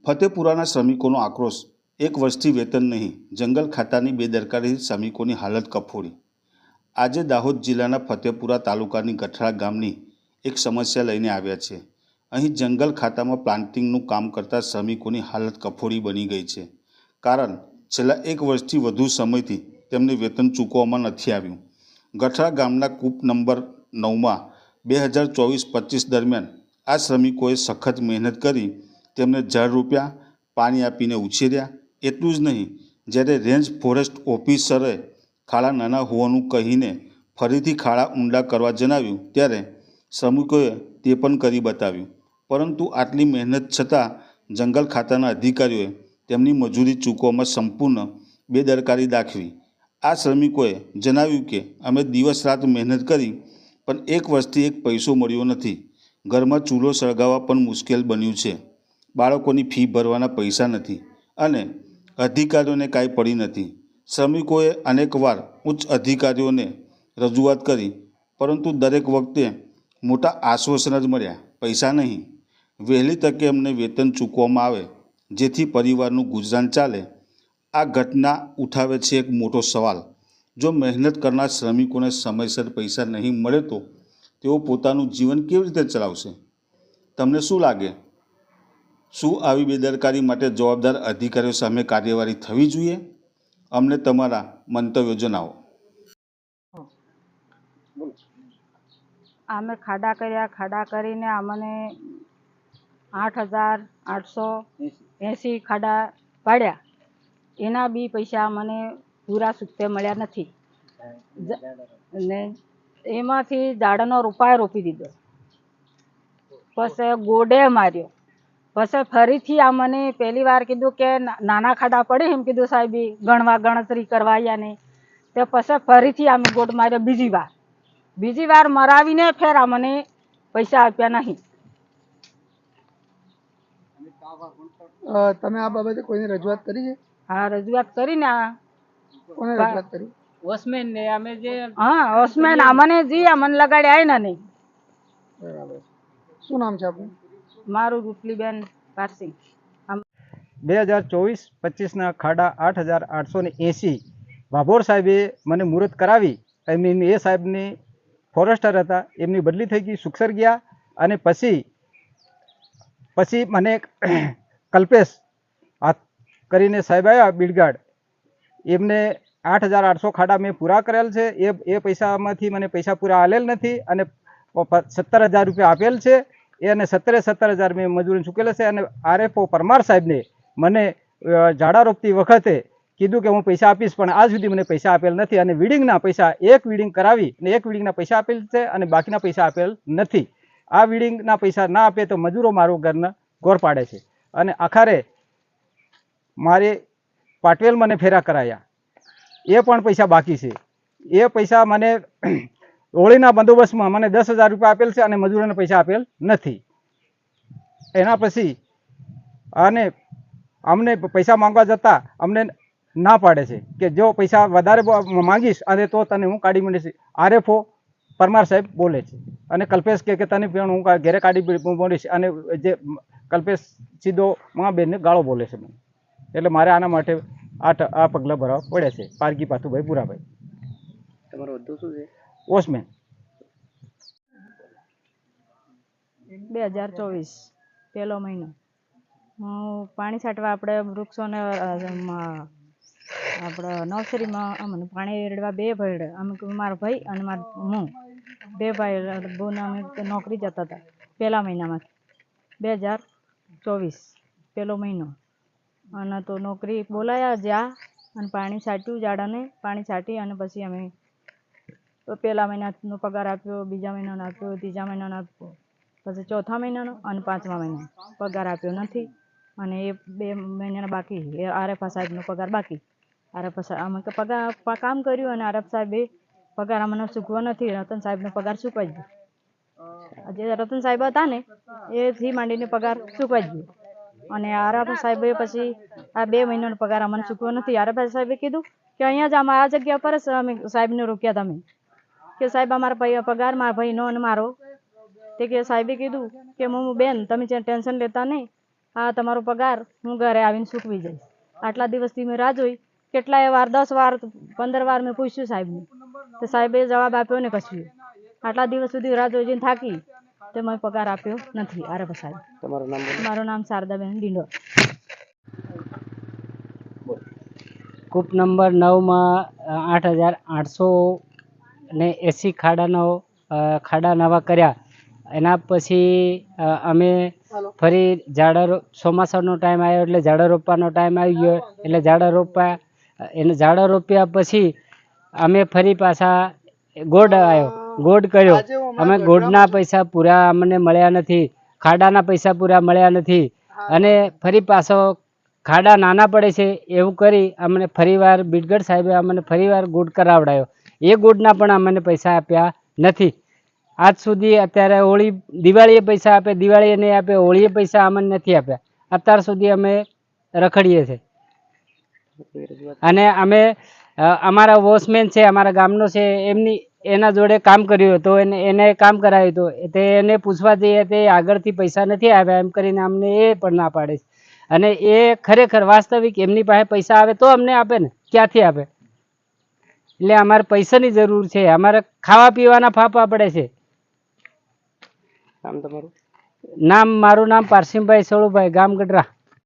ફતેપુરાના શ્રમિકોનો આક્રોશ, એક વર્ષથી વેતન નહીં, જંગલ ખાતાની બેદરકારી શ્રમિકોની હાલત કફોડી। આજે દાહોદ જિલ્લાના ફતેપુરા તાલુકાની ગઠરા ગામની એક સમસ્યા લઈને આવ્યા છે। અહીં જંગલ ખાતામાં પ્લાન્ટિંગનું કામ કરતા શ્રમિકોની હાલત કફોડી બની ગઈ છે, કારણ છેલ્લા એક વર્ષથી વધુ સમયથી તેમને વેતન ચૂકવવામાં નથી આવ્યું। ગઠરા ગામના કૂપ નંબર 9માં 2024-25 દરમિયાન આ શ્રમિકોએ સખત મહેનત કરી તેમને ઝાડ રૂપિયા, પાણી આપીને ઉછેર્યા। એટલું જ નહીં, જ્યારે રેન્જ ફોરેસ્ટ ઓફિસરે ખાડા નાના હોવાનું કહીને ફરીથી ખાડા ઊંડા કરવા જણાવ્યું ત્યારે શ્રમિકોએ તે પણ કરી બતાવ્યું, પરંતુ આટલી મહેનત છતાં જંગલ ખાતાના અધિકારીઓએ તેમની મજૂરી ચૂકવવામાં સંપૂર્ણ બેદરકારી દાખવી। આ શ્રમિકોએ જણાવ્યું કે અમે દિવસ રાત મહેનત કરી પણ એક વર્ષથી એક પૈસો મળ્યો નથી। ઘરમાં ચૂલો સળગાવવા પણ મુશ્કેલ બન્યું છે। બાળકોની ફી ભરવાના પૈસા નથી અને અધિકારીઓને કાંઈ પડી નથી। શ્રમિકોએ અનેકવાર ઉચ્ચ અધિકારીઓને રજૂઆત કરી, પરંતુ દરેક વખતે મોટા આશ્વાસન જ મળ્યા, પૈસા નહીં। વહેલી તકે અમને વેતન ચૂકવવામાં આવે જેથી પરિવારનું ગુજરાન ચાલે। આ ઘટના ઉઠાવે છે એક મોટો સવાલ, જો મહેનત કરનાર શ્રમિકોને સમયસર પૈસા નહીં મળે તો તેઓ પોતાનું જીવન કેવી રીતે ચલાવશે? તમને શું લાગે, શું આવી બેદરકારી માટે જવાબદાર અધિકારીઓ સામે કાર્યવાહી થવી જોઈએ? અમને તમારા મંતવ્યો જણાવો। અમે ખાડા કર્યા, ખાડા કરીને અમને 8,880 ખાડા પાડ્યા, એના બી પૈસા મને પૂરા સુખતે મળ્યા નથી। ને એમાંથી ઝાડનો રૂપાય રોપી દીધો, પછી ગોડે માર્યો, પછી ફરીથી આ મને પહેલી વાર કીધું કે નાના ખાડા પડે, એમ કીધું સાહેબ ગણતરી કરવા આવ્યા નહીં, તો પછી ફરીથી અમે ગોડ માર્યો બીજી વાર મરાવીને ફેર આ મને પૈસા આપ્યા નહીં। તમે આ બાબતે કોઈને રજૂઆત કરી છે? હા, રજૂઆત કરીને કોને રજૂઆત કરી? વોચમેન ને અમે જે વોચમેન અમને અમને લગાડ્યા ને નહીં। બરાબર, શું નામ છે આપનું? મારું રૂપલીબેન પારસિંગ। 2024-25ના ખાડા 8,880 ભાભોર સાહેબે મને મુહૂર્ત કરાવી। એમની એ સાહેબની ફોરેસ્ટર હતા, એમની બદલી થઈ ગઈ, સુખસર ગયા, અને પછી મને કલ્પેશ હાથ કરીને સાહેબ આવ્યા બીડગાડ, એમને 8,800 ખાડા મેં પૂરા કરેલ છે। એ પૈસામાંથી મને પૈસા પૂરા આલેલ નથી અને 17,000 રૂપિયા આપેલ છે, એ અને 17,000 મેં મજૂરી ચૂકેલ છે। અને RFO પરમાર સાહેબને મને ઝાડા રોપતી વખતે કીધું કે હું પૈસા આપીશ, પણ આજ સુધી મને પૈસા આપેલ નથી। અને વીડિંગના પૈસા એક વીડિંગ કરાવી અને એક વીડિંગના પૈસા આપેલ છે અને બાકીના પૈસા આપેલ નથી। આ વીડિંગના પૈસા ના આપે તો મજૂરો મારું ઘરના ગોર પાડે છે। અને આખરે મારે પાટવેલ મને ફેરા કરાયા, એ પણ પૈસા બાકી છે। એ પૈસા મને હોળીના બંદોબસ્તમાં મને 10,000 રૂપિયા આપેલ છે અને મજૂરોને પૈસા આપેલ નથી। એના પછી અને અમને પૈસા માંગવા જતાં અમને ના પાડે છે કે જો પૈસા વધારે માંગીશ અને તો તને હું કાઢી માંડીશ। RFO પરમાર સાહેબ બોલે છે અને કલ્પેશ કે તને પણ હું ઘેરે કાઢી માંડીશ, અને જે કલ્પેશ સીધો બેનને ગાળો બોલે છે મને। એટલે મારે આના માટે આ પગલાં ભરવા પડે છે। પારગી પાથુભાઈ પુરાભાઈ। તમારો હોદ્દો શું છે? વોચમેન। 2024 પહેલો મહિનો હું પાણી છાંટવા આપણે વૃક્ષોને આપણે નર્સરીમાં અમને પાણી રેડવા 2 ભાઈ, અમે મારો ભાઈ અને હું 2 ભાઈ બોને અમે નોકરી જતા હતા પહેલા મહિનામાં 2024 પહેલો મહિનો। અને તો નોકરી બોલાયા જ્યાં અને પાણી છાંટ્યું, ઝાડાને પાણી છાંટી અને પછી અમે પહેલા મહિનાનો પગાર આપ્યો, બીજા મહિનાનો આપ્યો, ત્રીજા મહિનાનો આપ્યો, પછી ચોથા મહિનાનો અને પાંચમા મહિનાનો પગાર આપ્યો નથી। અને એ 2 મહિનાના બાકી, એ RFO સાહેબનો પગાર બાકી। RFO સાહેબ અમે પગાર કામ કર્યું અને RFO સાહેબે પગાર અમને ચૂકવો નથી। રતન સાહેબનો પગાર ચૂકવાઈ ગયો, જે રતન સાહેબ હતા ને એથી માંડીને પગાર ચૂકવાઈ ગયો। અને RFO સાહેબે પછી આ 2 મહિનાનો પગાર અમને ચૂકવો નથી। RFO સાહેબે કીધું કે અહીંયા જ આ જગ્યા પર જ અમે સાહેબને રોક્યા તમે કે સાહેબ અમારા પગાર મારા ભાઈનો અને મારો, તે કે સાહેબે કીધું કે હું બેન તમે ટેન્શન લેતા નહીં, આ તમારો પગાર હું ઘરે આવીને ચૂકવી જઈશ. આટલા દિવસથી મેં રાહ જોઈ, કેટલાય વાર 10 વાર 15 વાર મેં પૂછ્યું સાહેબને, તો સાહેબે જવાબ આપ્યો ને કશું. આટલા દિવસ સુધી રાહ જોઈને થાકી, તે મને પગાર આપ્યો નથી. આરે સાહેબ. તમારું નામ બોલો. મારું નામ શારદાબેન ડીંડોર. કૂપ નંબર 9માં 8,880 ખાડા નવા કર્યા. એના પછી અમે ફરી ચોમાસાનો ટાઈમ આવ્યો એટલે ઝાડા રોપવાનો ટાઈમ આવી ગયો એટલે ઝાડા રોપ્યા પછી અમે ફરી પાછા ગોડ આવ્યો, ગોડ કર્યો. અમે ગોડના પૈસા પૂરા અમને મળ્યા નથી, ખાડાના પૈસા પૂરા મળ્યા નથી, અને ફરી પાછો ખાડા નાના પડે છે એવું કરી અમને ફરીવાર બીડગઢ સાહેબે અમને ફરીવાર ગોડ કરાવડાયો. એ ગોડના પણ અમને પૈસા આપ્યા નથી. આજ સુધી અત્યારે દિવાળીએ પૈસા આપે, દિવાળીએ નહીં આપે, હોળીએ પૈસા અમને નથી આપ્યા. અત્યાર સુધી અમે રખડીએ છીએ. અને અમે અમારા વોચમેન છે, અમારા ગામનો છે, એના જોડે કામ કર્યું હતું, એને કામ કરાવ્યું હતું. તે એને પૂછવા જઈએ તે આગળથી પૈસા નથી આવ્યા એમ કરીને અમને એ પણ ના પાડે છે. અને એ ખરેખર વાસ્તવિક એમની પાસે પૈસા આવે તો અમને આપે ને, ક્યાંથી આપે? એટલે અમારે પૈસાની જરૂર છે, અમારે ખાવા પીવાના ફાફા પડે છે. નામ તમારું? મારું નામ પારસીમભાઈ સળુભાઈ, ગામ ગઢરા.